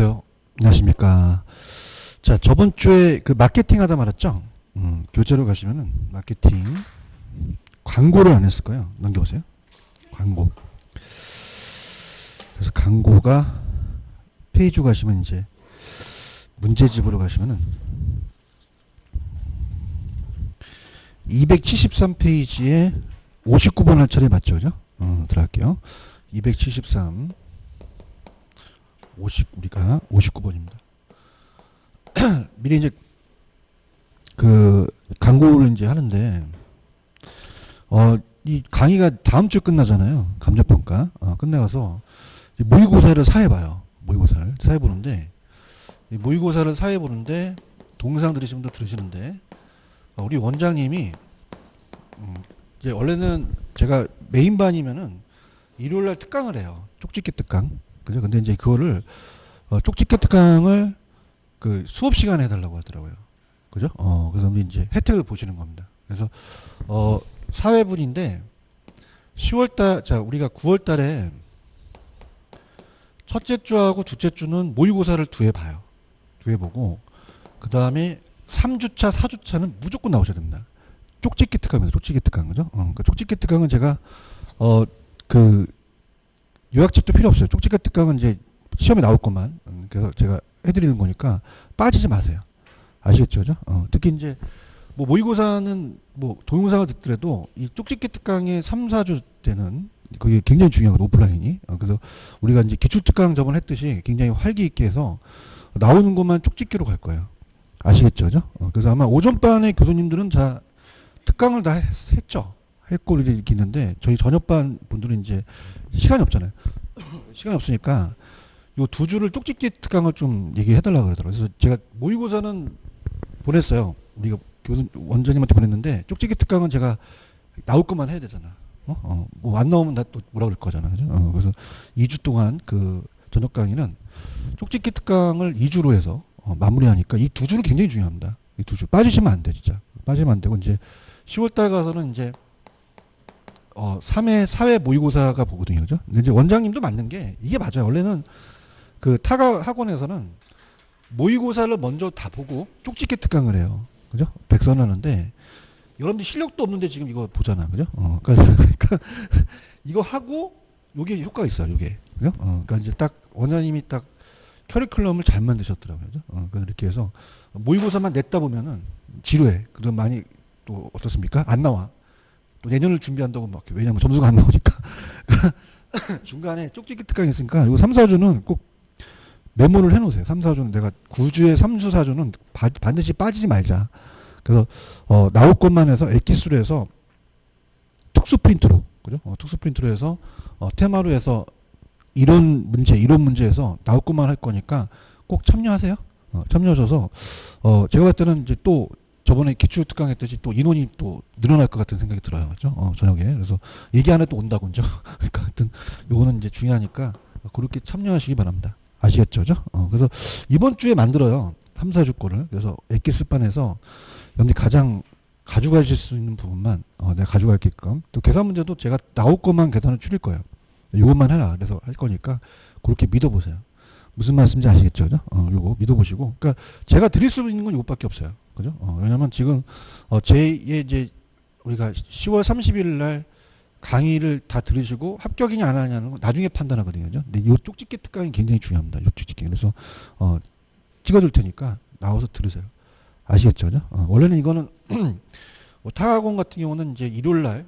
안녕하세요. 안녕하십니까. 자, 저번 주에 그 마케팅 하다 말았죠? 교재로 가시면은 마케팅 광고를 안 했을 거예요. 넘겨보세요. 광고. 그래서 광고가 페이지 가시면 이제 문제집으로 가시면은 273페이지에 59번 할 차례 맞죠? 그죠? 들어갈게요. 273 우리가 59번입니다. 미리 이제 그 광고를 이제 하는데 이 강의가 다음 주 끝나잖아요. 감정평가 끝나가서 모의고사를 사해봐요. 모의고사를 사해보는데 모의고사를 사해보는데 동영상 들으신 분도 들으시는데 우리 원장님이 이제 원래는 제가 메인반이면은 일요일날 특강을 해요. 쪽집게 특강. 그죠? 근데 이제 그거를 쪽집게 특강을 그 수업 시간에 해달라고 하더라고요. 그죠? 그래서 이제 혜택을 보시는 겁니다. 그래서 4회분인데 10월달, 자 우리가 9월달에 첫째 주하고 둘째 주는 모의고사를 2회 봐요. 2회 보고 그 다음에 3주차, 4주차는 무조건 나오셔야 됩니다. 쪽집게 특강입니다. 쪽집게 특강, 그죠? 그러니까 쪽집게 특강은 제가 그 요약집도 필요 없어요. 쪽집게 특강은 이제 시험에 나올 것만. 그래서 제가 해드리는 거니까 빠지지 마세요. 아시겠죠? 그죠? 특히 이제 뭐 모의고사는 뭐 동영상을 듣더라도 이 쪽집게 특강의 3, 4주 때는 그게 굉장히 중요하거든요. 오프라인이. 그래서 우리가 이제 기출특강 저번에 했듯이 굉장히 활기 있게 해서 나오는 것만 쪽집게로 갈 거예요. 아시겠죠? 그죠? 그래서 아마 오전반의 교수님들은 다 특강을 다 했죠. 했고 이렇게 있는데 저희 저녁반 분들은 이제 시간이 없잖아요. 시간이 없으니까 요 2주를 쪽집게 특강을 좀 얘기해달라고 그러더라고요. 그래서 제가 모의고사는 보냈어요. 우리가 교수 원장님한테 보냈는데 쪽집게 특강은 제가 나올 것만 해야 되잖아. 뭐 안 나오면 나 또 뭐라 그럴 거잖아. 그죠? 그래서 2주 동안 그 저녁 강의는 쪽집게 특강을 2주로 해서 마무리하니까 이 2주는 굉장히 중요합니다. 이 2주 빠지시면 안 돼, 진짜. 빠지면 안 되고 이제 10월달 가서는 이제 3회, 4회 모의고사가 보거든요. 그죠? 근데 이제 원장님도 맞는 게 이게 맞아요. 원래는 그 타가 학원에서는 모의고사를 먼저 다 보고 쪽집게 특강을 해요. 그죠? 백선하는데 여러분들 실력도 없는데 지금 이거 보잖아. 그죠? 그러니까 이거 하고 요게 효과가 있어요. 요게. 그죠? 그러니까 이제 딱 원장님이 딱 커리큘럼을 잘 만드셨더라고요. 그죠? 그러니까 이렇게 해서 모의고사만 냈다 보면은 지루해. 그럼 많이 또 어떻습니까? 안 나와. 또 내년을 준비한다고 막 왜냐면 점수가 안 나오니까 중간에 쪽집기 특강이 있으니까 이거 3, 4주는 꼭 메모를 해놓으세요. 3, 4주는 내가 9주에 3주, 4주는 반드시 빠지지 말자. 그래서 나올 것만 해서 엑기스로 해서 특수 프린트로 그죠? 특수 프린트로 해서 테마로 해서 이론 문제에서 나올 것만 할 거니까 꼭 참여하세요. 참여하셔서 제가 봤을 때는 이제 또 저번에 기출 특강 했듯이 또 인원이 또 늘어날 것 같은 생각이 들어요. 그죠? 저녁에. 그래서 얘기 안 해도 온다고, 그죠? 그러니까 하여튼 요거는 이제 중요하니까 그렇게 참여하시기 바랍니다. 아시겠죠? 그죠? 그래서 이번 주에 만들어요. 3, 4주 거를. 그래서 엑기스반에서 여러분들이 가장 가져가실 수 있는 부분만 내가 가져갈게끔 또 계산 문제도 제가 나올 것만 계산을 줄일 거예요. 요것만 해라. 그래서 할 거니까 그렇게 믿어보세요. 무슨 말씀인지 아시겠죠? 그죠? 요거 믿어보시고. 그러니까 제가 드릴 수 있는 건 요것밖에 없어요. 그죠? 왜냐면 지금 이제 우리가 10월 30일 날 강의를 다 들으시고 합격이냐 안 하냐는 건 나중에 판단하거든요. 그죠? 근데 요 쪽집게 특강이 굉장히 중요합니다. 요 쪽집게. 그래서 찍어줄 테니까 나와서 들으세요. 아시겠죠? 그죠? 원래는 이거는 뭐 타학원 같은 경우는 이제 일요일 날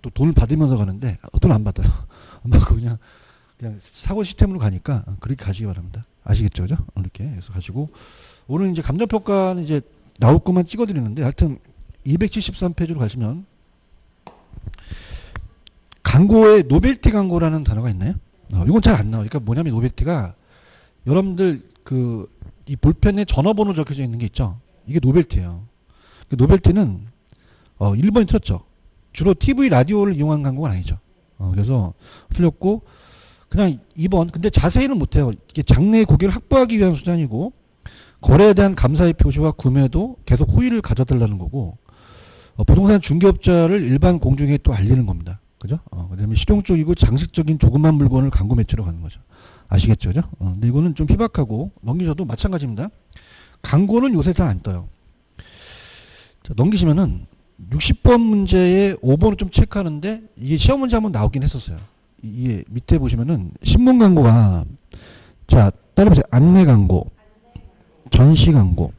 또 돈을 받으면서 가는데 돈 안 받아요. 그냥 사고 시스템으로 가니까 그렇게 가시기 바랍니다. 아시겠죠? 그죠? 이렇게 해서 가시고 오늘 이제 감정평가는 이제 나올 것만 찍어드리는데 하여튼 273페이지로 가시면 광고에 노벨티 광고라는 단어가 있나요? 이건 잘 안 나와요. 그러니까 뭐냐면 노벨티가 여러분들 이 볼펜에 전화번호 적혀져 있는 게 있죠. 이게 노벨티예요. 그 노벨티는 1번이 틀렸죠. 주로 TV 라디오를 이용한 광고가 아니죠. 그래서 틀렸고 그냥 2번. 근데 자세히는 못해요. 이게 장래의 고객을 확보하기 위한 수단이고 거래에 대한 감사의 표시와 구매도 계속 호의를 가져달라는 거고 부동산 중개업자를 일반 공중에 또 알리는 겁니다. 그죠? 그다음에 실용적이고 장식적인 조그만 물건을 광고 매체로 가는 거죠. 아시겠죠? 그죠? 근데 이거는 좀 희박하고 넘기셔도 마찬가지입니다. 광고는 요새 잘 안 떠요. 자, 넘기시면은 60번 문제에 5번을 좀 체크하는데 이게 시험 문제 한번 나오긴 했었어요. 이게 밑에 보시면은 신문 광고가 자 따라보세요. 안내 광고, 전시 광고.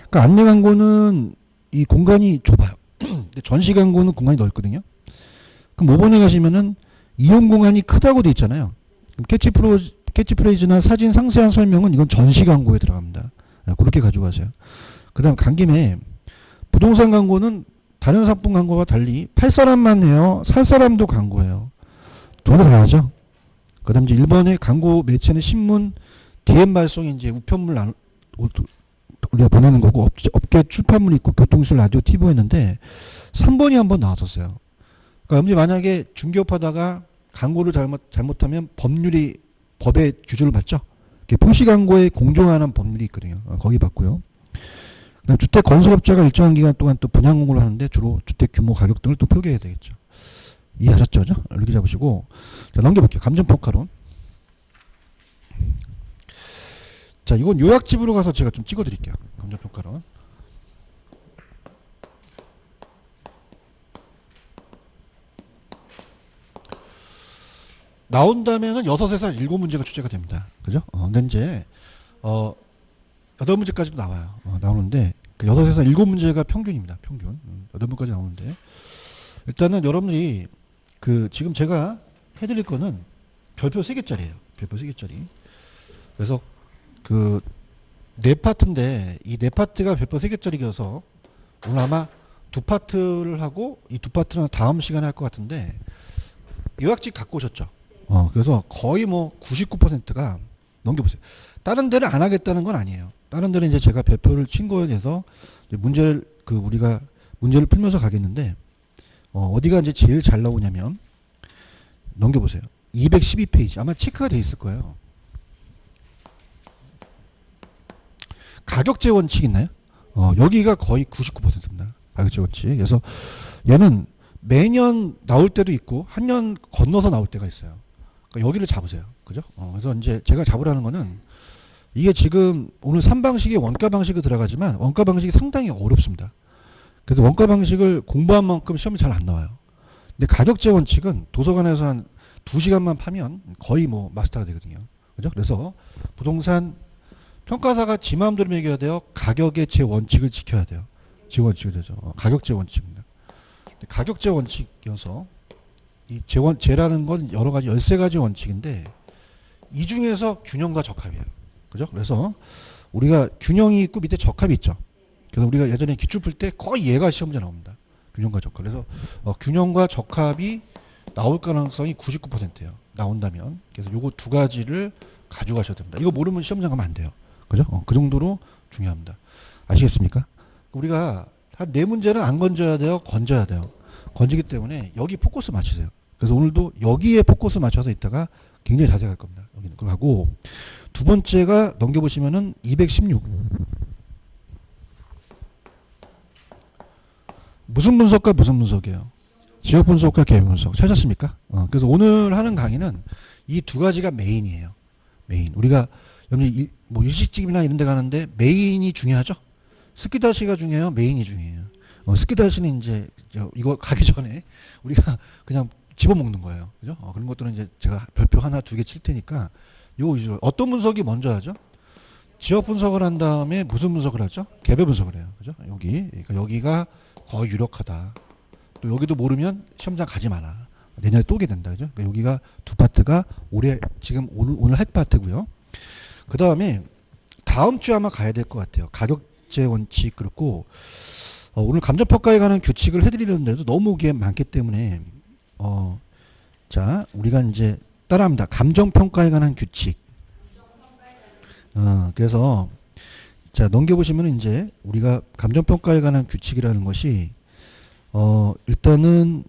그러니까 안내 광고는 이 공간이 좁아요. 근데 전시 광고는 공간이 넓거든요. 그럼 5번에 가시면은 이용 공간이 크다고 돼 있잖아요. 그럼 캐치프레이즈나 사진 상세한 설명은 이건 전시 광고에 들어갑니다. 그렇게 가져가세요. 그 다음 간 김에 부동산 광고는 다른 상품 광고와 달리 팔 사람만 해요. 살 사람도 광고예요. 돈을 다 하죠. 그 다음 이제 1번에 광고 매체는 신문, DM 발송이 이제 우편물 우리가 보내는 거고 업계 출판물이 있고 교통시설, 라디오, TV 했는데 3번이 한번 나왔었어요. 그러니까 만약에 중개업 하다가 광고를 잘못하면 법의 규제를 받죠. 표시 광고에 공정하는 법률이 있거든요. 거기 받고요. 그다음 주택 건설업자가 일정한 기간 동안 또 분양 공고를 하는데 주로 주택 규모, 가격 등을 또 표기해야 되겠죠. 이해하셨죠? 이렇게 잡으시고 자 넘겨볼게요. 감정평가론. 자 이건 요약집으로 가서 제가 좀 찍어드릴게요. 감정평가론. 나온다면은 6에서 7문제가 출제가 됩니다. 그죠? 근데 이제 8문제까지도 나와요. 나오는데 그 6에서 7문제가 평균입니다. 평균. 8문까지 나오는데 일단은 여러분들이 그 지금 제가 해드릴 거는 별표 3개짜리예요. 별표 3개짜리. 그래서 그 4파트인데 이 4파트가 별표 3개짜리여서 오늘 아마 2파트를 하고 이 2파트는 다음 시간에 할 것 같은데 요약집 갖고 오셨죠? 그래서 거의 뭐 99%가 넘겨보세요. 다른 데를 안 하겠다는 건 아니에요. 다른 데는 이제 제가 별표를 친 거에 대해서 문제를 우리가 문제를 풀면서 가겠는데 어디가 이제 제일 잘 나오냐면 넘겨보세요. 212페이지 아마 체크가 돼 있을 거예요. 가격제 원칙 있나요? 여기가 거의 99%입니다. 가격제 원칙. 그래서 얘는 매년 나올 때도 있고 한 년 건너서 나올 때가 있어요. 그러니까 여기를 잡으세요. 그죠? 그래서 이제 제가 잡으라는 거는 이게 지금 오늘 3방식이 원가 방식으로 들어가지만 원가 방식이 상당히 어렵습니다. 그래서 원가 방식을 공부한 만큼 시험이 잘 안 나와요. 근데 가격제 원칙은 도서관에서 한 2시간만 파면 거의 뭐 마스터가 되거든요. 그죠? 그래서 부동산 평가사가 지 마음대로 매겨야 돼요. 가격의 제 원칙을 지켜야 돼요. 제 원칙을 되죠. 가격제 원칙입니다. 가격제 원칙이어서 이 제라는 건 여러 가지 13가지 원칙인데 이 중에서 균형과 적합이에요. 그죠? 그래서 우리가 균형이 있고 밑에 적합이 있죠. 그래서 우리가 예전에 기출 풀 때 거의 얘가 시험 문제 나옵니다. 균형과 적합. 그래서 균형과 적합이 나올 가능성이 99%예요. 나온다면. 그래서 요거 2가지를 가져가셔야 됩니다. 이거 모르면 시험장 가면 안 돼요. 그죠? 그 정도로 중요합니다. 아시겠습니까? 우리가 한 4문제는 안 건져야 돼요. 건져야 돼요. 건지기 때문에 여기 포커스 맞추세요. 그래서 오늘도 여기에 포커스 맞춰서 있다가 굉장히 자세히 갈 겁니다. 여기는 그거 하고 두 번째가 넘겨보시면은 216. 무슨 분석과 무슨 분석이에요? 지역 분석과 개별 분석. 찾았습니까? 그래서 오늘 하는 강의는 이 2가지가 메인이에요. 메인. 우리가 여러분이 뭐 일식집이나 이런 데 가는데 메인이 중요하죠? 스키다시가 중요해요? 메인이 중요해요? 스키다시는 이제 이거 가기 전에 우리가 그냥 집어먹는 거예요. 그죠? 그런 것들은 이제 제가 별표 하나, 2개 칠 테니까 요 위주로 어떤 분석이 먼저 하죠? 지역 분석을 한 다음에 무슨 분석을 하죠? 개별 분석을 해요. 그죠? 그러니까 여기가 거의 유력하다. 또 여기도 모르면 시험장 가지 마라. 내년에 또 오게 된다. 그죠? 그러니까 여기가 2파트가 지금 오늘 할 파트고요. 그 다음에 다음 주에 아마 가야 될 것 같아요. 가격제 원칙 그렇고 오늘 감정평가에 관한 규칙을 해드리려는데도 너무 이게 많기 때문에 자 우리가 이제 따라합니다. 감정평가에 관한 규칙. 그래서 자 넘겨보시면 이제 우리가 감정평가에 관한 규칙이라는 것이 일단은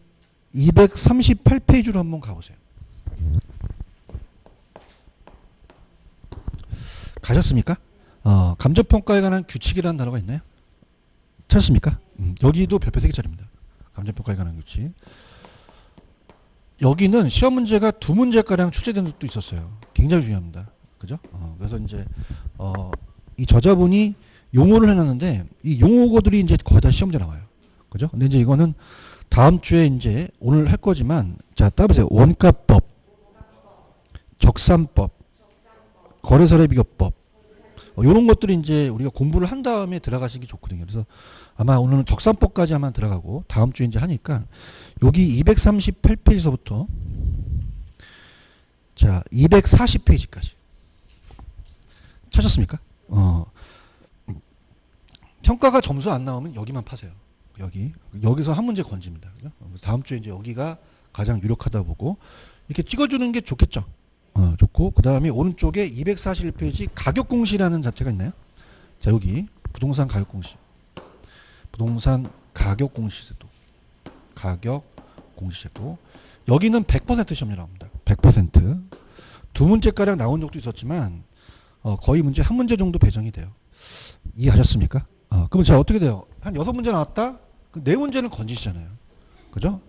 238페이지로 한번 가보세요. 가셨습니까? 감정평가에 관한 규칙이라는 단어가 있나요? 찾았습니까? 여기도 별표 3개짜리입니다. 감정평가에 관한 규칙. 여기는 시험 문제가 두 문제가량 출제된 적도 있었어요. 굉장히 중요합니다. 그죠? 그래서 이제 이 저자분이 용어를 해놨는데 이 용어들이 이제 거의 다 시험 문제 나와요. 그죠? 근데 이제 이거는 다음 주에 이제 오늘 할 거지만 자 따보세요. 원가법, 적산법, 거래사례비교법 이런 것들이 이제 우리가 공부를 한 다음에 들어가시기 좋거든요. 그래서 아마 오늘은 적산법까지 한번 들어가고 다음 주에 이제 하니까 여기 238페이지서부터 자 240페이지까지 찾았습니까? 평가가 점수 안 나오면 여기만 파세요. 여기서 한 문제 건집니다. 그죠? 다음 주에 이제 여기가 가장 유력하다 보고 이렇게 찍어주는 게 좋겠죠. 좋고 그 다음에 오른쪽에 241페이지 가격공시라는 자체가 있나요? 자 여기 부동산 가격공시, 부동산 가격공시제도, 가격공시제도 여기는 100% 시험이 나옵니다. 100%. 두 문제가량 나온 적도 있었지만 거의 문제 한 문제 정도 배정이 돼요. 이해하셨습니까? 그러면 자 어떻게 돼요? 한 6문제 나왔다? 그 4문제는 건지시잖아요. 그죠?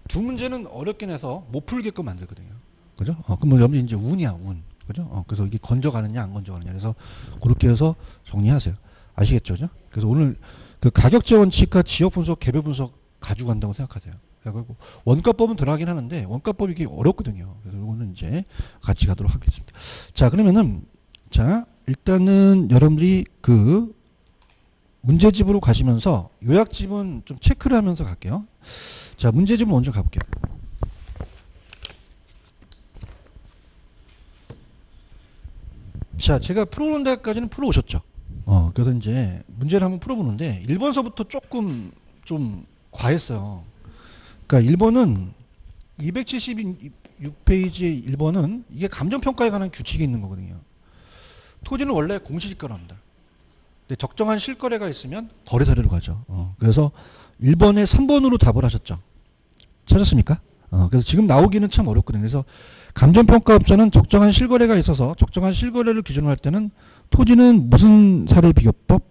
2문제는 어렵게 내서 못 풀게끔 만들거든요. 그죠? 그럼 여기 이제 운이야, 운. 그죠? 그래서 이게 건져가느냐, 안 건져가느냐. 그래서 그렇게 해서 정리하세요. 아시겠죠? 그죠? 그래서 오늘 그 가격제 원칙과 지역 분석, 개별 분석 가지고 간다고 생각하세요. 그리고 원가법은 들어가긴 하는데 원가법이 이게 어렵거든요. 그래서 이거는 이제 같이 가도록 하겠습니다. 자, 그러면은 자, 일단은 여러분들이 그 문제집으로 가시면서 요약집은 좀 체크를 하면서 갈게요. 자, 문제집을 먼저 가볼게요. 자, 제가 풀어오는 데까지는 풀어오셨죠. 그래서 이제 문제를 한번 풀어보는데 1번서부터 조금 좀 과했어요. 그러니까 1번은 276페이지 1번은 이게 감정평가에 관한 규칙이 있는 거거든요. 토지는 원래 공시지가로 합니다. 근데 적정한 실거래가 있으면 거래사례로 가죠. 그래서 1번에 3번으로 답을 하셨죠. 찾았습니까? 그래서 지금 나오기는 참 어렵거든요. 그래서 감정평가업자는 적정한 실거래가 있어서 적정한 실거래를 기준으로 할 때는 토지는 무슨 사례비교법?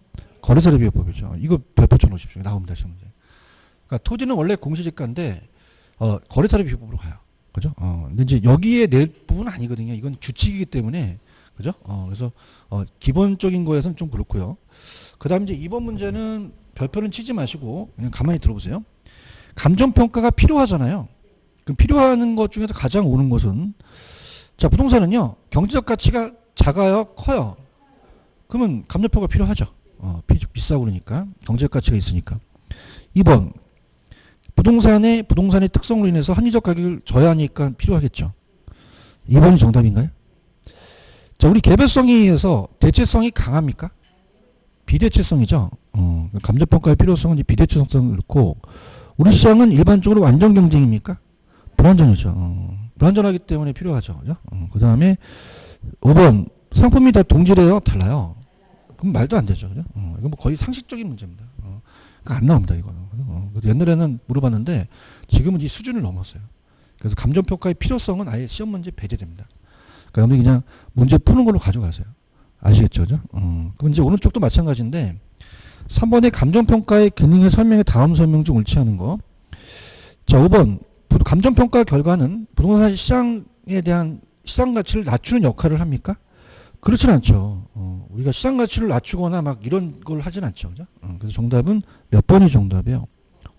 거래사례비교법이죠. 이거 별표쳐 놓으십시오. 나옵니다. 시험 문제. 그러니까 토지는 원래 공시지가인데 거래사례비교법으로 가요. 그죠? 근데 이제 여기에 낼 부분은 아니거든요. 이건 규칙이기 때문에 그죠? 그래서 기본적인 거에서는 좀 그렇고요. 그 다음 이제 2번 문제는 별표는 치지 마시고 그냥 가만히 들어보세요. 감정평가가 필요하잖아요. 그럼 필요한 것 중에서 가장 오는 것은 자 부동산은요 경제적 가치가 작아요 커요? 그러면 감정평가 필요하죠. 비싸고 그러니까 경제적 가치가 있으니까. 2번 부동산의 특성으로 인해서 합리적 가격을 줘야 하니까 필요하겠죠. 2번이 정답인가요? 자 우리 개별성에 의해서 대체성이 강합니까? 비대체성이죠. 감정평가의 필요성은 비대체성을 그렇고 우리 시장은 일반적으로 완전 경쟁입니까? 불완전이죠. 불완전하기 때문에 필요하죠. 그죠? 그 다음에 5번 상품이 다 동질해요? 달라요? 그럼 말도 안 되죠. 그죠? 이건 뭐 거의 상식적인 문제입니다. 그러니까 안 나옵니다. 이거는. 그래서 옛날에는 물어봤는데 지금은 이 수준을 넘었어요. 그래서 감정평가의 필요성은 아예 시험 문제 배제됩니다. 그러니까 여러분이 그냥 문제 푸는 걸로 가져가세요. 아시겠죠? 그죠? 그럼 이제 오른쪽도 마찬가지인데 3번의 감정평가의 기능의 설명에 다음 설명 중 옳지 않은 거. 자 5번 감정평가 결과는 부동산 시장에 대한 시장 가치를 낮추는 역할을 합니까? 그렇진 않죠. 우리가 시장 가치를 낮추거나 막 이런 걸 하진 않죠. 그죠? 그래서 정답은 몇 번이 정답이에요?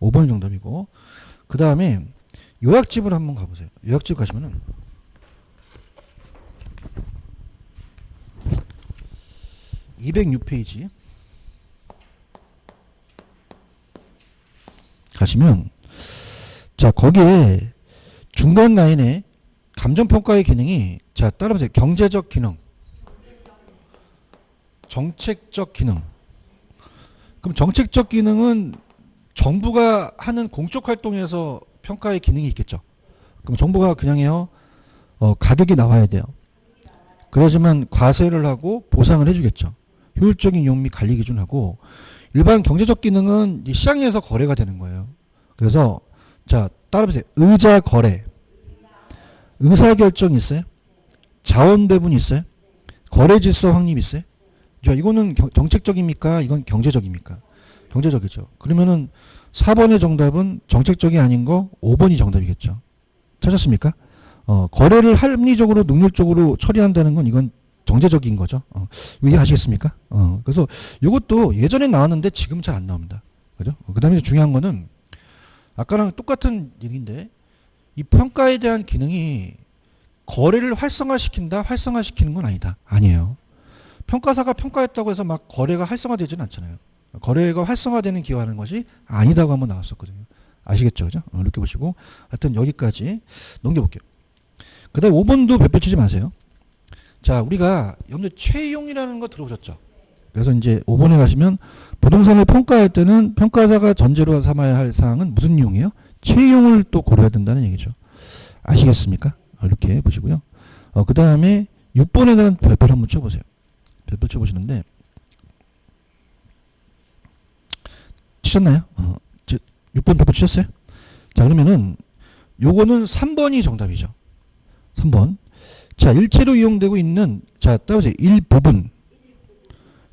5번이 정답이고 그 다음에 요약집을 한번 가보세요. 요약집 가시면은 206페이지 가시면 자 거기에 중간 라인에 감정평가의 기능이 자 따라보세요. 경제적 기능, 정책적 기능. 그럼 정책적 기능은 정부가 하는 공적 활동에서 평가의 기능이 있겠죠. 그럼 정부가 그냥 해요. 가격이 나와야 돼요. 그러지만 과세를 하고 보상을 해주겠죠. 효율적인 이용 및 관리 기준하고 일반 경제적 기능은 이 시장에서 거래가 되는 거예요. 그래서 자 따라보세요. 의자 거래, 의사결정 있어요? 자원 배분 있어요? 거래 질서 확립 있어요? 자, 이거는 정책적입니까? 이건 경제적입니까? 경제적이죠. 그러면은 4번의 정답은 정책적이 아닌 거 5번이 정답이겠죠. 찾았습니까? 거래를 합리적으로 능률적으로 처리한다는 건 이건 정제적인 거죠. 이해하시겠습니까? 그래서 이것도 예전에 나왔는데 지금 잘 안 나옵니다. 그죠? 그 다음에 중요한 거는 아까랑 똑같은 얘기인데 이 평가에 대한 기능이 거래를 활성화시킨다, 활성화시키는 건 아니다. 아니에요. 평가사가 평가했다고 해서 막 거래가 활성화되지는 않잖아요. 거래가 활성화되는 기여하는 것이 아니다고 한번 나왔었거든요. 아시겠죠? 그죠? 이렇게 보시고 하여튼 여기까지 넘겨볼게요. 그 다음 5번도 별표 치지 마세요. 자, 우리가 여러분들 채용이라는 거 들어보셨죠? 그래서 이제 5번에 가시면 부동산을 평가할 때는 평가사가 전제로 삼아야 할 사항은 무슨 이용이에요? 채용을 또 고려해야 된다는 얘기죠. 아시겠습니까? 이렇게 보시고요. 그 다음에 6번에 대한 별표를 한번 쳐보세요. 별표 쳐보시는데 치셨나요? 6번 별표 치셨어요? 자, 그러면은 요거는 3번이 정답이죠. 3번. 자, 일체로 이용되고 있는, 자, 따보세요. 일부분.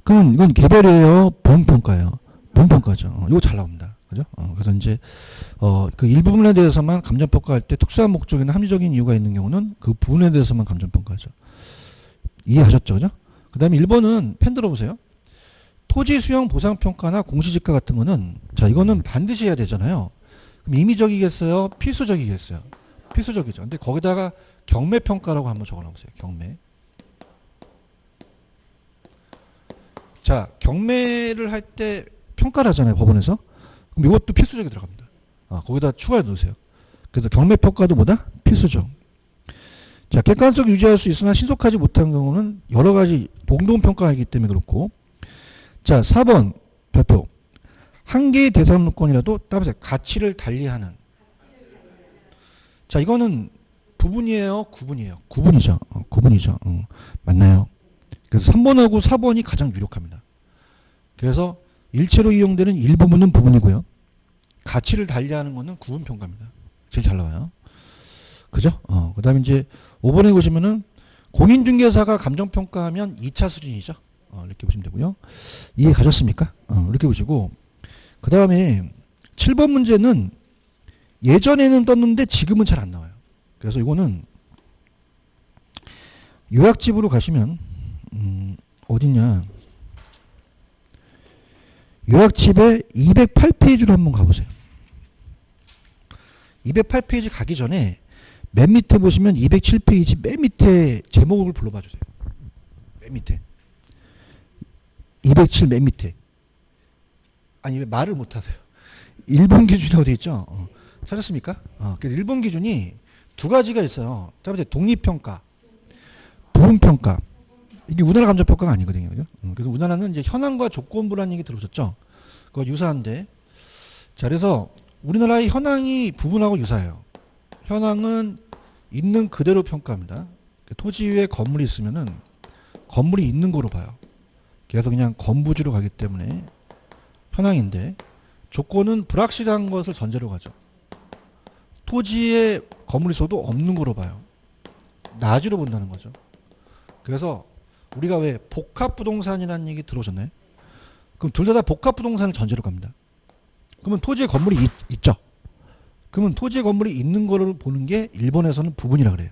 그럼 이건 개별이에요? 부분평가예요? 부분평가죠. 이거 잘 나옵니다. 그죠? 그래서 이제, 그 일부분에 대해서만 감정평가할 때 특수한 목적이나 합리적인 이유가 있는 경우는 그 부분에 대해서만 감정평가하죠. 이해하셨죠? 그죠? 그 다음에 1번은 펜 들어보세요. 토지 수용 보상평가나 공시지가 같은 거는, 자, 이거는 반드시 해야 되잖아요. 그럼 임의적이겠어요? 필수적이겠어요? 필수적이죠. 근데 거기다가 경매평가라고 한번 적어놓으세요. 경매. 자, 경매를 할 때 평가를 하잖아요. 법원에서. 그럼 이것도 필수적이 들어갑니다. 거기다 추가해 놓으세요. 그래서 경매평가도 뭐다? 필수적. 자, 객관성 유지할 수 있으나 신속하지 못한 경우는 여러 가지 공동평가이기 때문에 그렇고. 자, 4번 별표. 한 개의 대상권이라도 따보세요. 가치를 달리하는. 자, 이거는 부분이에요? 구분이에요? 구분이죠. 구분이죠. 맞나요? 그래서 3번하고 4번이 가장 유력합니다. 그래서 일체로 이용되는 일부분은 부분이고요. 가치를 달리하는 거는 구분평가입니다. 제일 잘 나와요. 그죠? 그 다음에 이제 5번에 보시면은 공인중개사가 감정평가하면 2차 수준이죠. 이렇게 보시면 되고요. 이해 가셨습니까? 이렇게 보시고. 그 다음에 7번 문제는 예전에는 떴는데 지금은 잘 안 나와요. 그래서 이거는 요약집으로 가시면 어딨냐, 요약집에 208페이지로 한번 가보세요. 208페이지 가기 전에 맨 밑에 보시면 207페이지 맨 밑에 제목을 불러봐 주세요. 맨 밑에 207 맨 밑에. 아니 왜 말을 못하세요? 일본 기준이라고 되어 있죠. 찾았습니까? 그래서 일본 기준이 두 가지가 있어요. 첫 번째 독립평가, 부분평가. 이게 우리나라 감정평가가 아니거든요. 그죠? 그래서 우리나라는 이제 현황과 조건부라는 얘기 들어보셨죠? 그거 유사한데. 자, 그래서 우리나라의 현황이 부분하고 유사해요. 현황은 있는 그대로 평가합니다. 토지 위에 건물이 있으면은 건물이 있는 거로 봐요. 그래서 그냥 건부지로 가기 때문에 현황인데, 조건은 불확실한 것을 전제로 가죠. 토지에 건물이 있어도 없는 거로 봐요. 나지로 본다는 거죠. 그래서 우리가 왜 복합부동산이라는 얘기 들어오셨나요? 그럼 둘 다 복합부동산을 전제로 갑니다. 그러면 토지에 건물이 있죠. 그러면 토지에 건물이 있는 거를 보는 게 일본에서는 부분이라 그래요.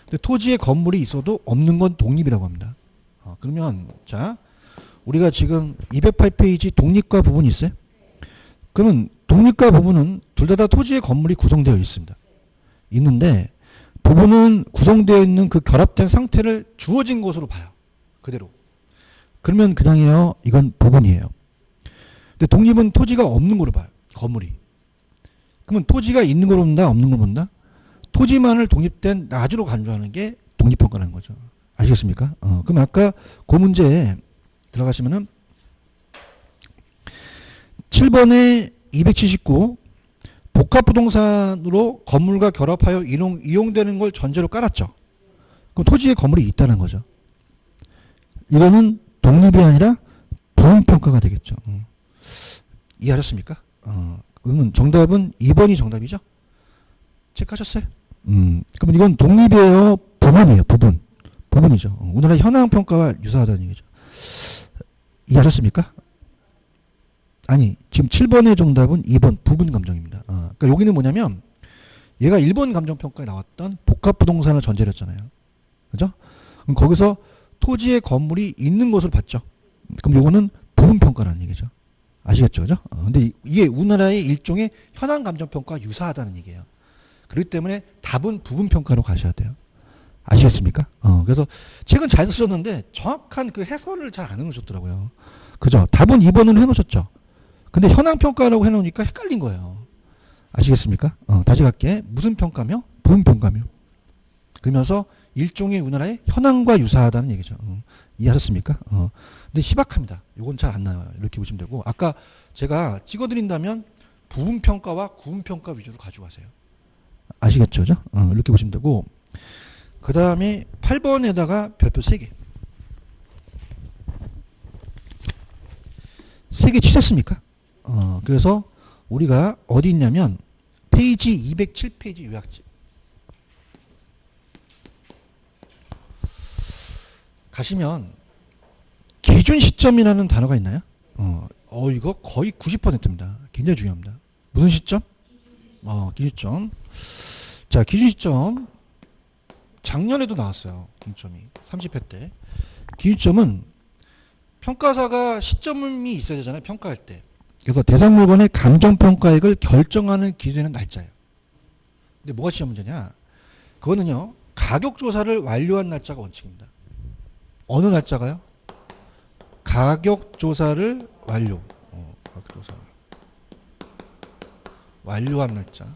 근데 토지에 건물이 있어도 없는 건 독립이라고 합니다. 그러면 자, 우리가 지금 208페이지 독립과 부분이 있어요? 그러면 독립과 부분은 둘 다 토지에 건물이 구성되어 있습니다. 있는데 부분은 구성되어 있는 그 결합된 상태를 주어진 것으로 봐요. 그대로. 그러면 그냥이에요. 이건 부분이에요. 근데 독립은 토지가 없는 거로 봐요. 건물이. 그러면 토지가 있는 걸로 본다, 없는 걸로 본다? 토지만을 독립된 나주로 간주하는 게 독립평가라는 거죠. 아시겠습니까? 그럼 아까 그 문제에 들어가시면은 7번에 279 복합부동산으로 건물과 결합하여 이용되는 걸 전제로 깔았죠. 그럼 토지에 건물이 있다는 거죠. 이거는 독립이 아니라 부분평가가 되겠죠. 이해하셨습니까? 그러면 정답은 2번이 정답이죠? 체크하셨어요? 그럼 이건 독립이에요? 부분이에요? 부분이죠. 우리나라 현황평가와 유사하다는 얘기죠. 이해하셨습니까? 아니, 지금 7번의 정답은 2번 부분 감정입니다. 그러니까 여기는 뭐냐면 얘가 일본 감정평가에 나왔던 복합부동산을 전제로 했잖아요. 그죠? 그럼 거기서 토지에 건물이 있는 것으로 봤죠. 그럼 요거는 부분평가라는 얘기죠. 아시겠죠? 그죠? 근데 이게 우리나라의 일종의 현황 감정평가와 유사하다는 얘기예요. 그렇기 때문에 답은 부분평가로 가셔야 돼요. 아시겠습니까? 그래서 책은 잘 쓰셨는데 정확한 그 해설을 잘 안 해놓으셨더라고요. 그죠? 답은 2번으로 해놓으셨죠. 근데 현황평가라고 해놓으니까 헷갈린 거예요. 아시겠습니까? 다시 갈게. 무슨 평가며? 부분평가며. 그러면서 일종의 우리나라의 현황과 유사하다는 얘기죠. 이해하셨습니까? 근데 희박합니다. 이건 잘 안 나와요. 이렇게 보시면 되고, 아까 제가 찍어드린다면 부분평가와 구분평가 위주로 가져가세요. 아시겠죠? 그죠? 이렇게 보시면 되고, 그 다음에 8번에다가 별표 3개. 3개 치셨습니까? 그래서 우리가 어디 있냐면 페이지 207페이지 요약집. 가시면 기준 시점이라는 단어가 있나요? 이거 거의 90%입니다. 굉장히 중요합니다. 무슨 시점? 기준 시점. 자, 기준 시점. 작년에도 나왔어요. 기준점이 30회 때. 기준점은 평가사가 시점이 있어야 되잖아요. 평가할 때. 그래서 대상 물건의 감정평가액을 결정하는 기준은 날짜예요. 근데 뭐가 시험 문제냐? 그거는요. 가격조사를 완료한 날짜가 원칙입니다. 어느 날짜가요? 가격조사를 완료. 가격조사를 완료한 날짜.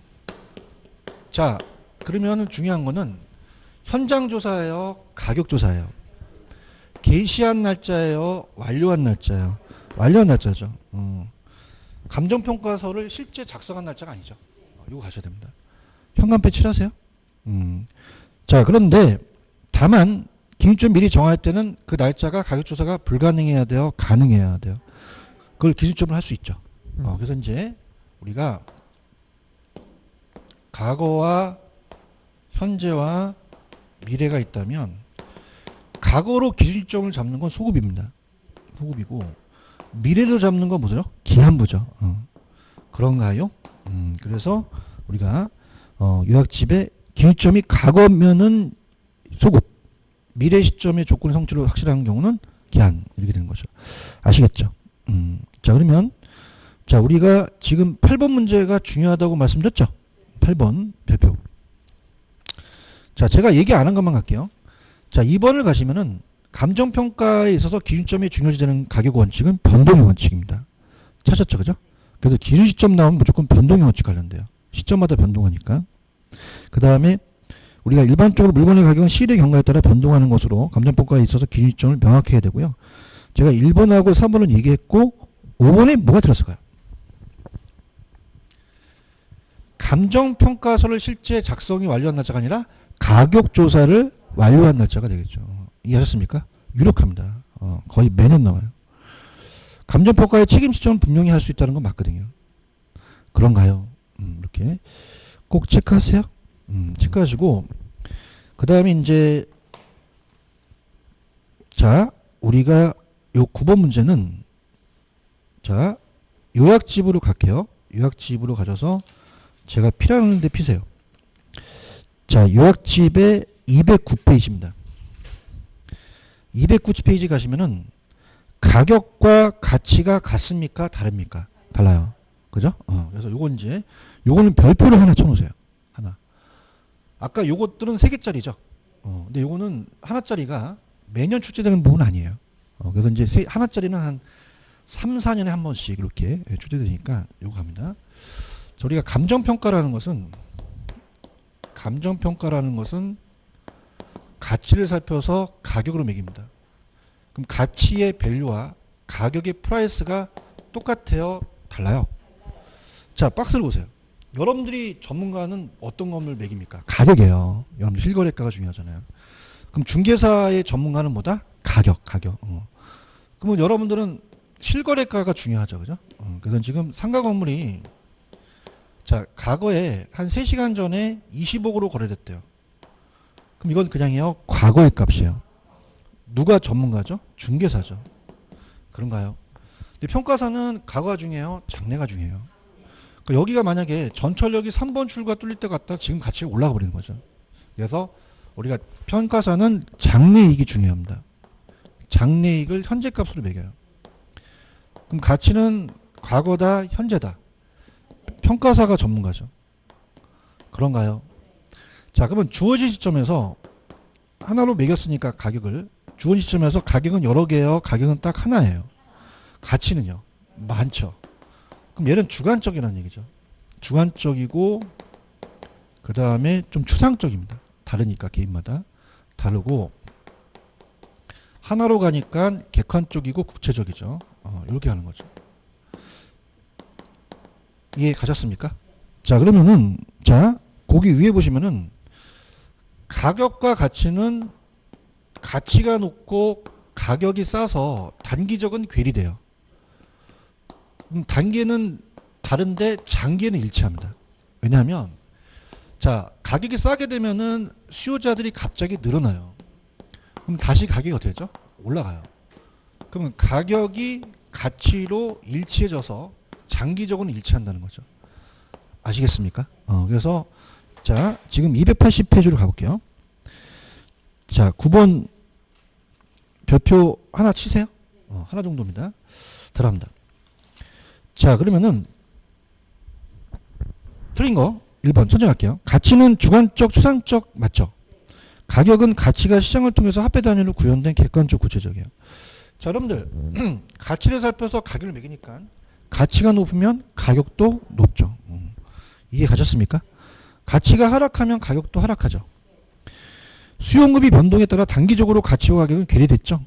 자, 그러면 중요한 거는 현장조사예요? 가격조사예요? 게시한 날짜예요? 완료한 날짜예요? 완료한 날짜죠. 감정평가서를 실제 작성한 날짜가 아니죠. 이거 가셔야 됩니다. 현관패 칠하세요. 자, 그런데 다만 기준점 미리 정할 때는 그 날짜가 가격조사가 불가능해야 돼요? 가능해야 돼요? 그걸 기준점으로 할 수 있죠. 그래서 이제 우리가 과거와 현재와 미래가 있다면 과거로 기준점을 잡는 건 소급입니다. 소급이고 미래로 잡는 건 뭐죠? 기한부죠. 그런가요? 그래서 우리가 요약집에 기준점이 과거면은 소급, 미래 시점의 조건의 성취로 확실한 경우는 기한 이렇게 되는 거죠. 아시겠죠? 자, 그러면 자, 우리가 지금 8번 문제가 중요하다고 말씀드렸죠? 8번 별표. 자, 제가 얘기 안 한 것만 갈게요. 자, 2번을 가시면은 감정평가에 있어서 기준점이 중요시되는 가격 원칙은 변동의 원칙입니다. 찾았죠? 그죠? 그래서 기준 시점 나오면 무조건 변동의 원칙 관련돼요. 시점마다 변동하니까. 그 다음에 우리가 일반적으로 물건의 가격은 시일의 경과에 따라 변동하는 것으로 감정평가에 있어서 기준 시점을 명확히 해야 되고요. 제가 1번하고 3번은 얘기했고 5번에 뭐가 들었을까요? 감정평가서를 실제 작성이 완료한 날짜가 아니라 가격조사를 완료한 날짜가 되겠죠. 이해하셨습니까? 유력합니다. 거의 매년 나와요. 감정평가의 책임 시점은 분명히 할 수 있다는 건 맞거든요. 그런가요? 이렇게 꼭 체크하세요. 체크하시고 그 다음에 이제 자, 우리가 요 9번 문제는 자, 요약집으로 갈게요. 요약집으로 가셔서 제가 필요한 데 피세요. 자, 요약집의 209페이지입니다. 209페이지 가시면은 가격과 가치가 같습니까? 다릅니까? 달라요. 그죠? 그래서 요건 이제 요거는 별표를 하나 쳐놓으세요. 하나. 아까 요것들은 3개짜리죠. 근데 요거는 하나짜리가 매년 출제되는 부분은 아니에요. 그래서 이제 하나짜리는 한 3, 4년에 한 번씩 이렇게 출제되니까 요거 갑니다. 우리가 감정평가라는 것은 가치를 살펴서 가격으로 매깁니다. 그럼 가치의 밸류와 가격의 프라이스가 똑같아요? 달라요? 자, 박스를 보세요. 여러분들이 전문가는 어떤 것을 매깁니까? 가격이에요. 여러분들 실거래가가 중요하잖아요. 그럼 중개사의 전문가는 뭐다? 가격. 그러면 여러분들은 실거래가가 중요하죠. 그죠? 그래서 지금 상가 건물이 자, 과거에 한 3시간 전에 20억으로 거래됐대요. 그럼 이건 그냥요, 과거의 값이에요. 누가 전문가죠? 중개사죠. 그런가요? 근데 평가사는 과거가 중요해요? 장래가 중요해요? 그러니까 여기가 만약에 전철역이 3번 출구가 뚫릴 때 갔다 지금 가치가 올라가 버리는 거죠. 그래서 우리가 평가사는 장래이익이 중요합니다. 장래이익을 현재값으로 매겨요. 그럼 가치는 과거다, 현재다. 평가사가 전문가죠. 그런가요? 자, 그러면 주어진 시점에서 하나로 매겼으니까 가격을, 주어진 시점에서 가격은 여러 개예요, 가격은 딱 하나예요. 가치는요, 많죠. 그럼 얘는 주관적이라는 얘기죠. 주관적이고 그 다음에 좀 추상적입니다. 다르니까 개인마다 다르고, 하나로 가니까 객관적이고 구체적이죠. 이렇게 하는 거죠. 이해 가셨습니까? 자, 그러면은, 자, 거기 위에 보시면은 가격과 가치는 가치가 높고 가격이 싸서 단기적은 괴리돼요. 단계는 다른데 장기에는 일치합니다. 왜냐하면, 자, 가격이 싸게 되면은 수요자들이 갑자기 늘어나요. 그럼 다시 가격이 어떻게 되죠? 올라가요. 그러면 가격이 가치로 일치해져서 장기적으로는 일치한다는 거죠. 아시겠습니까? 그래서 자, 지금 280페이지로 가볼게요. 자, 9번 별표 하나 치세요. 하나 정도입니다. 들어갑니다. 자, 그러면은 틀린 거 1번 천천히 갈게요. 가치는 주관적, 추상적 맞죠? 가격은 가치가 시장을 통해서 화폐 단위로 구현된 객관적, 구체적이에요. 자, 여러분들 가치를 살펴서 가격을 매기니까 가치가 높으면 가격도 높죠. 이해 가셨습니까? 가치가 하락하면 가격도 하락하죠. 수요응급이 변동에 따라 단기적으로 가치와 가격은 괴리됐죠.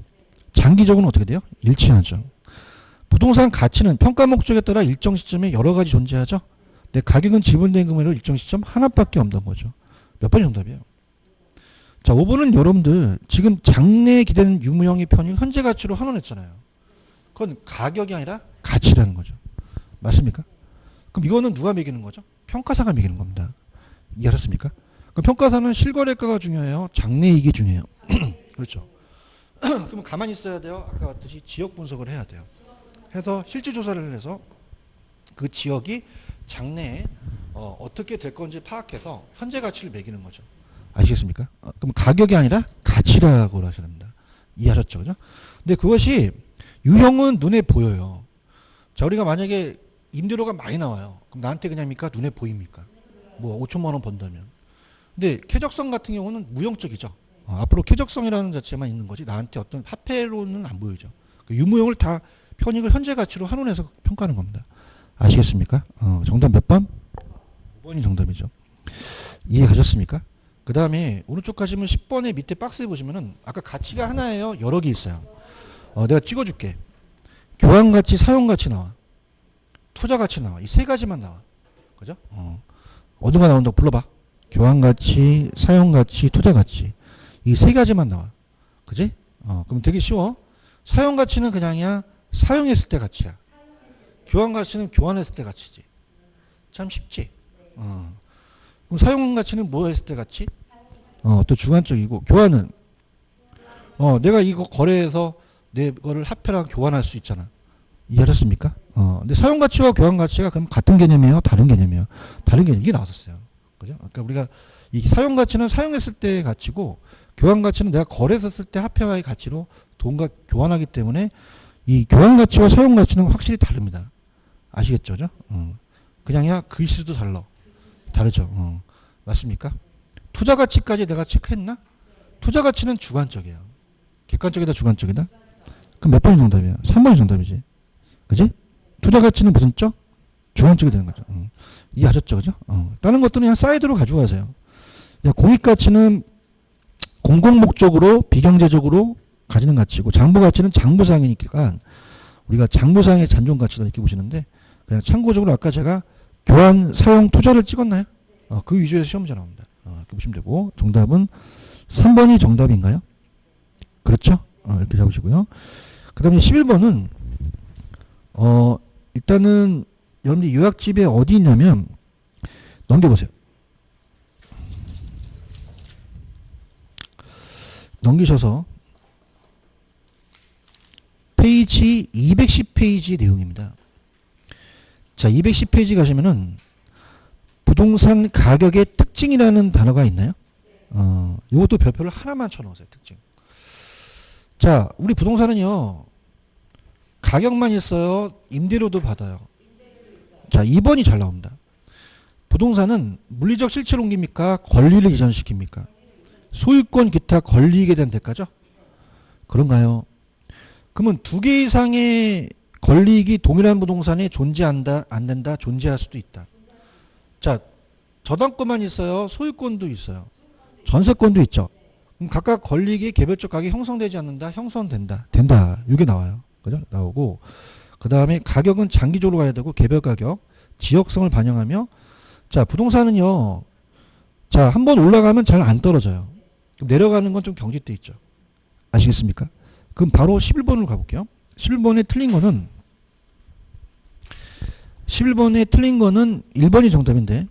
장기적으로는 어떻게 돼요? 일치하죠. 부동산 가치는 평가 목적에 따라 일정 시점에 여러 가지 존재하죠. 근데 가격은 지불된 금액으로 일정 시점 하나밖에 없는 거죠. 몇 번이 정답이에요? 자, 5번은 여러분들 지금 장래에 기대는 유무형의 편익 현재 가치로 환원했잖아요. 그건 가격이 아니라 가치라는 거죠. 맞습니까? 그럼 이거는 누가 매기는 거죠? 평가사가 매기는 겁니다. 이해하셨습니까? 그럼 평가사는 실거래가가 중요해요? 장래이익이 중요해요? 그렇죠. 그럼 가만히 있어야 돼요? 아까 같듯이 지역 분석을 해야 돼요. 해서 실질 조사를 해서 그 지역이 장래에 어떻게 될 건지 파악해서 현재 가치를 매기는 거죠. 아시겠습니까? 그럼 가격이 아니라 가치라고 하셔야 됩니다. 이해하셨죠? 그죠? 근데 그것이 유형은 눈에 보여요. 자, 우리가 만약에 임대료가 많이 나와요. 그럼 나한테 그냥입니까? 눈에 보입니까? 뭐 5천만 원 번다면. 근데 쾌적성 같은 경우는 무형적이죠. 앞으로 쾌적성이라는 자체만 있는 거지 나한테 어떤 화폐로는 안 보이죠. 그 유무형을 다 편익을 현재 가치로 환원해서 평가하는 겁니다. 아시겠습니까? 정답 몇 번? 5번이 정답이죠. 이해 가셨습니까? 그 다음에 오른쪽 가시면 10번의 밑에 박스에 보시면은 아까 가치가 하나예요? 여러 개 있어요. 내가 찍어줄게. 교환가치, 사용가치 나와. 투자가치 나와. 이 세 가지만 나와. 그죠? 어디가 나온다고 불러봐. 교환가치, 사용가치, 투자가치. 이 세 가지만 나와. 그지? 그럼 되게 쉬워. 사용가치는 그냥이야. 사용했을 때 가치야. 교환가치는 교환했을 때 가치지. 참 쉽지? 그럼 사용가치는 뭐 했을 때 가치? 또 주관적이고, 교환은 내가 이거 거래해서 내 거를 화폐랑 교환할 수 있잖아. 이해하셨습니까? 근데 사용가치와 교환가치가 그럼 같은 개념이에요? 다른 개념이에요? 다른 개념. 이게 나왔었어요. 그죠? 그러니까 우리가 이 사용가치는 사용했을 때의 가치고, 교환가치는 내가 거래했을 때 화폐와의 가치로 돈과 교환하기 때문에 이 교환가치와 사용가치는 확실히 다릅니다. 아시겠죠? 그죠? 그냥야 글씨도 달라. 다르죠. 맞습니까? 투자가치까지 내가 체크했나? 투자가치는 주관적이에요. 객관적이다, 주관적이다? 그럼 몇 번이 정답이야? 3번이 정답이지. 그지? 투자가치는 무슨 적? 주관적이 되는 거죠. 이해하셨죠? 그죠? 다른 것들은 그냥 사이드로 가져가세요. 공익가치는 공공목적으로 비경제적으로 가지는 가치고, 장부가치는 장부상이니까 우리가 장부상의 잔존가치다 이렇게 보시는데, 그냥 참고적으로 아까 제가 교환, 사용, 투자를 찍었나요? 그 위주에서 시험 문제 나옵니다. 이렇게 보시면 되고, 정답은 3번이 정답인가요? 그렇죠? 이렇게 잡으시고요. 그 다음에 11번은 일단은 여러분들 요약집에 어디 있냐면 넘겨보세요. 넘기셔서 페이지 210페이지 내용입니다. 자, 210페이지 가시면은 부동산 가격의 특징이라는 단어가 있나요? 이것도 별표를 하나만 쳐놓으세요. 특징. 자, 우리 부동산은요, 가격만 있어요? 임대료도 받아요? 자, 2번이 잘 나옵니다. 부동산은 물리적 실체를 옮깁니까? 권리를 이전시킵니까? 소유권 기타 권리에 대한 대가죠? 그런가요? 그러면 두 개 이상의 권리익이 동일한 부동산에 존재한다, 안 된다, 존재할 수도 있다. 자, 저당권만 있어요? 소유권도 있어요? 전세권도 있죠? 그럼 각각 권리익이 개별적 가격이 형성되지 않는다, 형성된다, 된다. 이게 나와요. 그죠? 나오고, 그 다음에 가격은 장기적으로 가야 되고, 개별 가격, 지역성을 반영하며, 자, 부동산은요, 자, 한번 올라가면 잘 안 떨어져요. 그럼 내려가는 건 좀 경직돼 있죠. 아시겠습니까? 그럼 바로 11번으로 가볼게요. 11번에 틀린 거는 1번이 정답인데,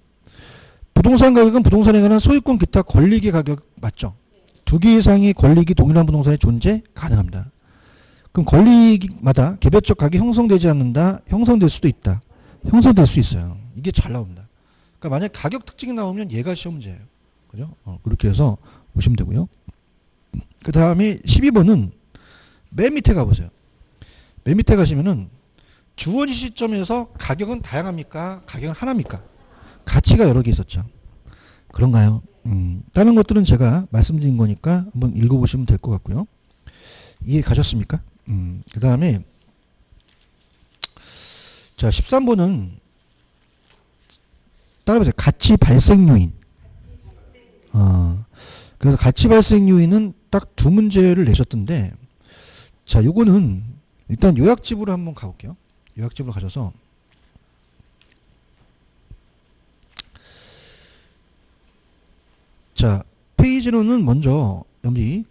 부동산 가격은 부동산에 관한 소유권 기타 권리익의 가격 맞죠? 두 개 이상의 권리익이 동일한 부동산에 존재 가능합니다. 그럼 권리익마다 개별적 가격이 형성되지 않는다, 형성될 수도 있다. 형성될 수 있어요. 이게 잘 나옵니다. 그러니까 만약 가격 특징이 나오면 얘가 시험 문제예요. 그죠? 그렇게 해서 보시면 되고요. 그 다음에 12번은 맨 밑에 가보세요. 맨 밑에 가시면은 주어진 시점에서 가격은 다양합니까? 가격은 하나입니까? 가치가 여러 개 있었죠. 그런가요? 다른 것들은 제가 말씀드린 거니까 한번 읽어보시면 될 것 같고요. 이해 가셨습니까? 그 다음에 자, 13번은 따라보세요. 가치 발생 요인. 그래서 가치 발생 요인은 딱 두 문제를 내셨던데, 자, 요거는 일단 요약집으로 한번 가볼게요. 요약집으로 가셔서 자, 페이지로는 먼저 여기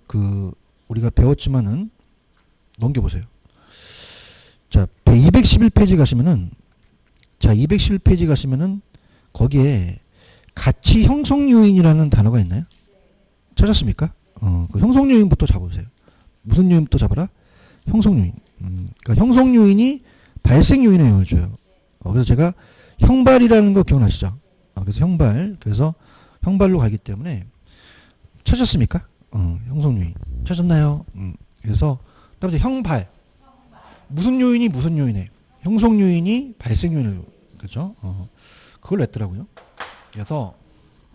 우리가 배웠지만은 넘겨보세요. 자, 211페이지 가시면은, 자, 211페이지 가시면은 거기에 가치 형성 요인이라는 단어가 있나요? 찾았습니까? 그 형성 요인부터 잡아보세요. 무슨 요인부터 잡아라? 형성 요인. 그러니까 형성 요인이 발생 요인의 영향을 줘요. 그래서 제가 형발이라는 거 기억나시죠? 그래서 그래서 형발로 가기 때문에 찾았습니까? 형성 요인. 찾았나요? 그래서 따라서 형발. 무슨 요인이 무슨 요인이에요? 형성 요인이 발생 요인을, 그죠? 그걸 냈더라고요. 그래서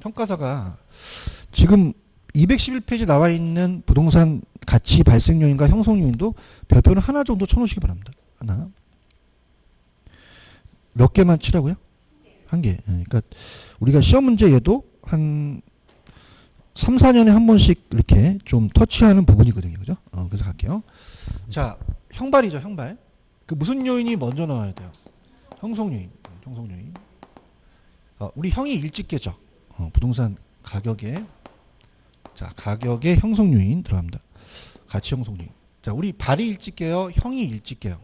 평가사가 지금 211페이지 나와 있는 부동산 가치 발생 요인과 형성 요인도 별표는 하나 정도 쳐놓으시기 바랍니다. 하나. 몇 개만 치라고요? 한 개. 그러니까 우리가 시험 문제에도 한 3, 4년에 한 번씩 이렇게 좀 터치하는 부분이거든요. 그죠? 그래서 갈게요. 자, 형발이죠, 형발. 그 무슨 요인이 먼저 나와야 돼요? 형성 요인. 형성 요인. 우리 형이 일찍계죠. 부동산 가격에, 자, 가격의 형성 요인 들어갑니다. 가치 형성 요인. 자, 우리 발이 일찍계요, 형이 일찍계요.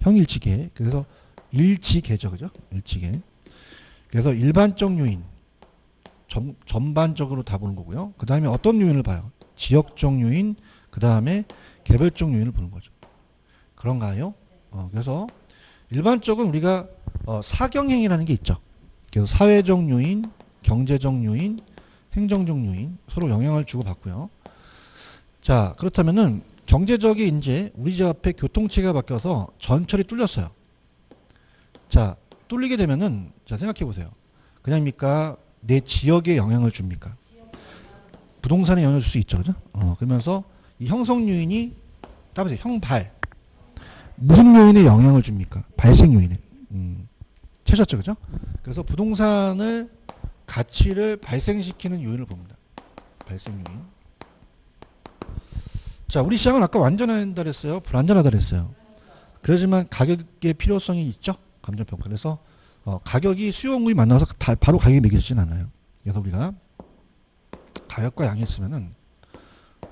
형이 일찍계. 그래서 일치계죠, 그죠? 일치계. 그래서 일반적 요인, 전반적으로 다 보는 거고요. 그 다음에 어떤 요인을 봐요? 지역적 요인, 그 다음에 개별적 요인을 보는 거죠. 그런가요? 그래서 일반적은 우리가 사경행이라는 게 있죠. 그래서 사회적 요인, 경제적 요인, 행정적 요인 서로 영향을 주고 받고요. 자, 그렇다면은 경제적이 이제 우리 집 앞에 교통체가 바뀌어서 전철이 뚫렸어요. 자, 뚫리게 되면은 자, 생각해 보세요. 그냥입니까? 내 지역에 영향을 줍니까? 부동산에 영향을 줄 수 있죠, 그죠? 그러면서 이 형성 요인이 따보세요. 형발. 무슨 요인에 영향을 줍니까? 발생 요인에. 찾았죠, 그죠? 그래서 부동산을 가치를 발생시키는 요인을 봅니다. 발생 요인. 자, 우리 시장은 아까 완전하다 그랬어요? 불완전하다 그랬어요? 그러지만 가격의 필요성이 있죠? 감정평가. 그래서 가격이 수요공급이 만나서 바로 가격이 매겨지진 않아요. 그래서 우리가 가격과 양이 있으면은,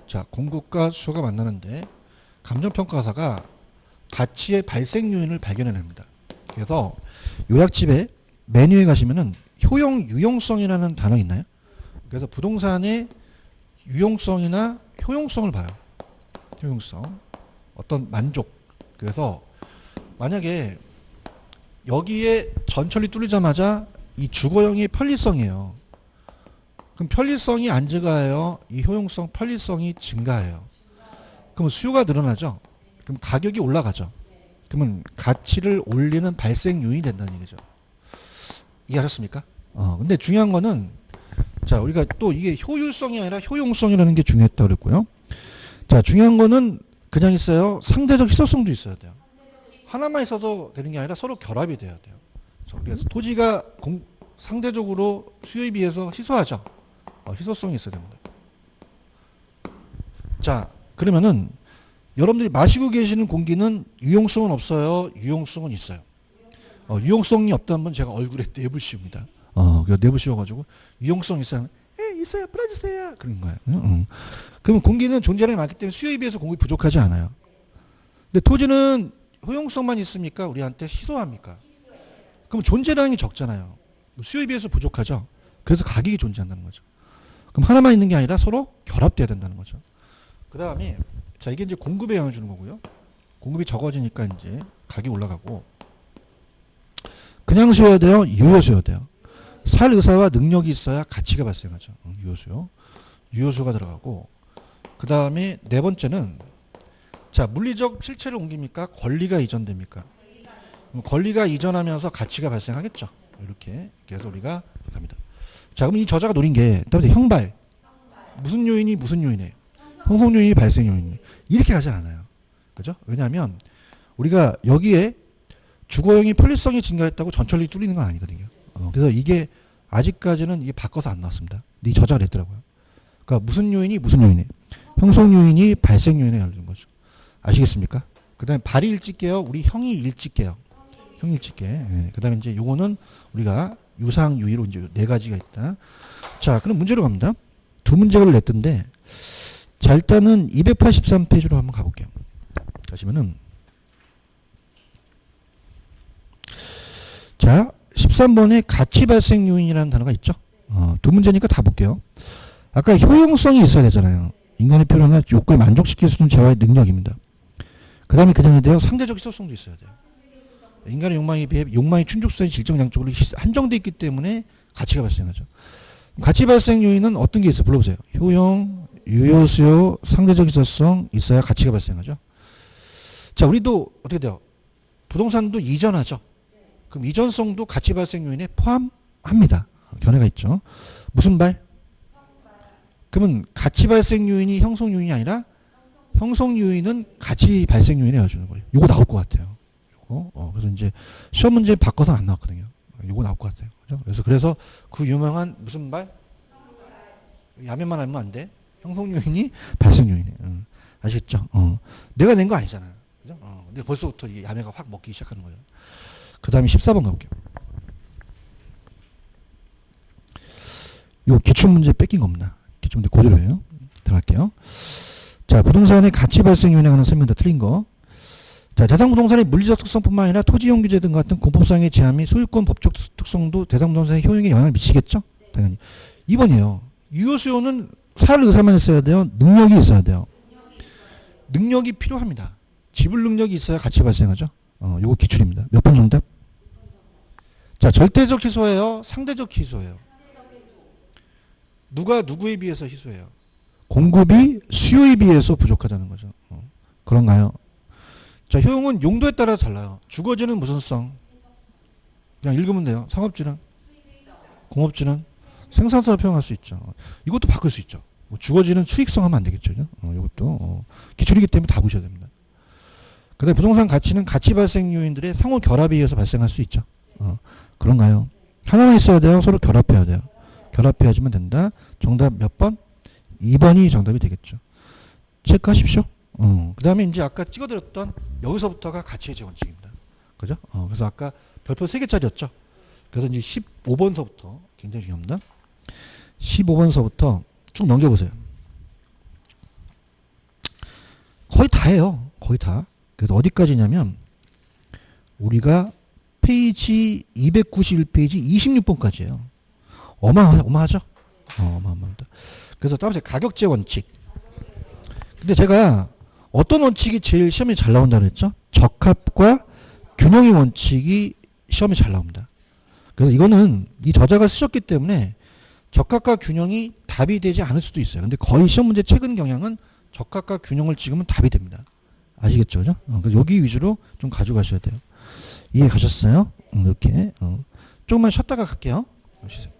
자, 공급과 수요가 만나는데 감정평가사가 가치의 발생 요인을 발견해냅니다. 그래서 요약집에 메뉴에 가시면은 유용성이라는 단어 있나요? 그래서 부동산의 유용성이나 효용성을 봐요. 효용성. 어떤 만족. 그래서 만약에 여기에 전철이 뚫리자마자 이 주거형이 편리성이에요. 그럼 편리성이 안 증가해요. 이 효용성 편리성이 증가해요. 그럼 수요가 늘어나죠. 그럼 가격이 올라가죠. 그러면 가치를 올리는 발생 요인이 된다는 얘기죠. 이해하셨습니까? 근데 중요한 거는 자, 우리가 또 이게 효율성이 아니라 효용성이라는 게 중요했다고 그랬고요. 자, 중요한 거는 그냥 있어요. 상대적 희소성도 있어야 돼요. 하나만 있어도 되는 게 아니라 서로 결합이 돼야 돼요. 그래서 토지가 상대적으로 수요에 비해서 희소하죠. 희소성이 있어야 됩니다. 자, 그러면은 여러분들이 마시고 계시는 공기는 유용성은 없어요? 유용성은 있어요. 유용성이 없다면 제가 얼굴에 내부 씌웁니다. 내부 씌워가지고 유용성 있어요? 있어요. 풀어주세요. 그런 거예요. 그러면 공기는 존재량이 많기 때문에 수요에 비해서 공급이 부족하지 않아요. 근데 토지는 효용성만 있습니까? 우리한테 희소합니까? 그럼 존재량이 적잖아요. 수요에 비해서 부족하죠. 그래서 가격이 존재한다는 거죠. 그럼 하나만 있는 게 아니라 서로 결합돼야 된다는 거죠. 그 다음에 자, 이게 이제 공급에 영향을 주는 거고요. 공급이 적어지니까 이제 가격이 올라가고, 그냥 수요야 돼요? 유효 수요야 돼요? 살 의사와 능력이 있어야 가치가 발생하죠. 유효수요. 유효수가 들어가고, 그 다음에 네 번째는 자, 물리적 실체를 옮깁니까? 권리가 이전됩니까? 권리가 이전하면서 가치가 발생하겠죠. 이렇게 그래서 우리가 갑니다. 자, 그럼 이 저자가 노린 게 형발. 무슨 요인이 무슨 요인이에요? 형성 요인이 발생 요인이 이렇게 가지 않아요. 그죠? 왜냐하면 우리가 여기에 주거형이 편리성이 증가했다고 전철이 뚫리는 건 아니거든요. 그래서 이게 아직까지는 이게 바꿔서 안 나왔습니다. 이 저자가 냈더라고요. 그러니까 무슨 요인이 무슨 요인이에요? 형성 요인이 발생 요인에 열리는 거죠. 아시겠습니까? 그 다음에 발이 일찍 깨요. 우리 형이 일찍 깨요. 형이 일찍 깨. 네. 그 다음에 이제 요거는 우리가 유상, 유의로 이제 네 가지가 있다. 자, 그럼 문제로 갑니다. 두 문제를 냈던데, 자, 일단은 283페이지로 한번 가볼게요. 가시면은, 자, 13번에 가치 발생 요인이라는 단어가 있죠. 두 문제니까 다 볼게요. 아까 효용성이 있어야 되잖아요. 인간의 필요나 욕구를 만족시킬 수 있는 재화의 능력입니다. 그 다음에 그냥이 돼요. 상대적 희소성도 있어야 돼요. 인간의 욕망에 비해 욕망이 충족성이 질적 양쪽으로 한정되어 있기 때문에 가치가 발생하죠. 가치 발생 요인은 어떤 게 있어요? 불러보세요. 효용, 유효, 수요, 상대적 희소성 있어야 가치가 발생하죠. 자, 우리도 어떻게 돼요? 부동산도 이전하죠. 그럼 이전성도 가치 발생 요인에 포함합니다. 견해가 있죠. 무슨 발? 그러면 가치 발생 요인이 형성 요인이 아니라 형성 요인은 가치 발생 요인에 열어주는 거예요. 요거 나올 것 같아요. 요거. 그래서 이제 시험 문제 바꿔서 안 나왔거든요. 요거 나올 것 같아요. 그죠? 그래서 그 유명한 무슨 발? 야매만 하면 안 돼. 형성 요인이 발생 요인이에요. 아시겠죠? 내가 낸 거 아니잖아요. 그죠? 근데 벌써부터 이 야매가 확 먹기 시작하는 거예요. 그 다음에 14번 가볼게요. 요 기출문제 뺏긴 겁니다. 기출문제 그대로예요. 들어갈게요. 자, 부동산의 가치 발생 요인에 관한 설명도 틀린 거. 자, 자산부동산의 물리적 특성뿐만 아니라 토지용 규제 등 같은 공법상의 제한 및 소유권 법적 특성도 대상부동산의 효용에 영향을 미치겠죠? 당연히. 2번이에요. 유효수요는 살 의사만 있어야 돼요? 능력이 있어야 돼요? 능력이 필요합니다. 지불 능력이 있어야 가치 발생하죠? 요거 기출입니다. 몇 번 정답? 자, 절대적 희소예요? 상대적 희소예요? 누가 누구에 비해서 희소해요? 공급이 수요에 비해서 부족하다는 거죠. 그런가요? 자, 효용은 용도에 따라 달라요. 주거지는 무슨 성? 그냥 읽으면 돼요. 상업지는? 공업지는? 생산성을 표현할 수 있죠. 이것도 바꿀 수 있죠. 뭐 주거지는 수익성 하면 안 되겠죠. 이것도 기출이기 때문에 다 보셔야 됩니다. 그 다음에 부동산 가치는 가치 발생 요인들의 상호 결합에 의해서 발생할 수 있죠. 그런가요? 하나만 있어야 돼요? 서로 결합해야 돼요? 결합해야지만 된다. 정답 몇 번? 2번이 정답이 되겠죠. 체크하십시오. 그 다음에 이제 아까 찍어드렸던 여기서부터가 가치의 재원칙입니다. 그죠? 그래서 아까 별표 3개짜리였죠. 그래서 이제 15번서부터 굉장히 중요합니다. 15번서부터 쭉 넘겨보세요. 거의 다예요. 거의 다. 그래서 어디까지냐면 우리가 페이지 291페이지 26번까지예요. 어마어마하죠? 어마어마합니다. 그래서 다음에 가격제 원칙. 근데 제가 어떤 원칙이 제일 시험에 잘 나온다 그랬죠? 적합과 균형의 원칙이 시험에 잘 나옵니다. 그래서 이거는 이 저자가 쓰셨기 때문에 적합과 균형이 답이 되지 않을 수도 있어요. 근데 거의 시험 문제 최근 경향은 적합과 균형을 찍으면 답이 됩니다. 아시겠죠? 그죠? 그래서 여기 위주로 좀 가져가셔야 돼요. 이해 가셨어요? 이렇게. 조금만 쉬었다가 갈게요. 쉬세요.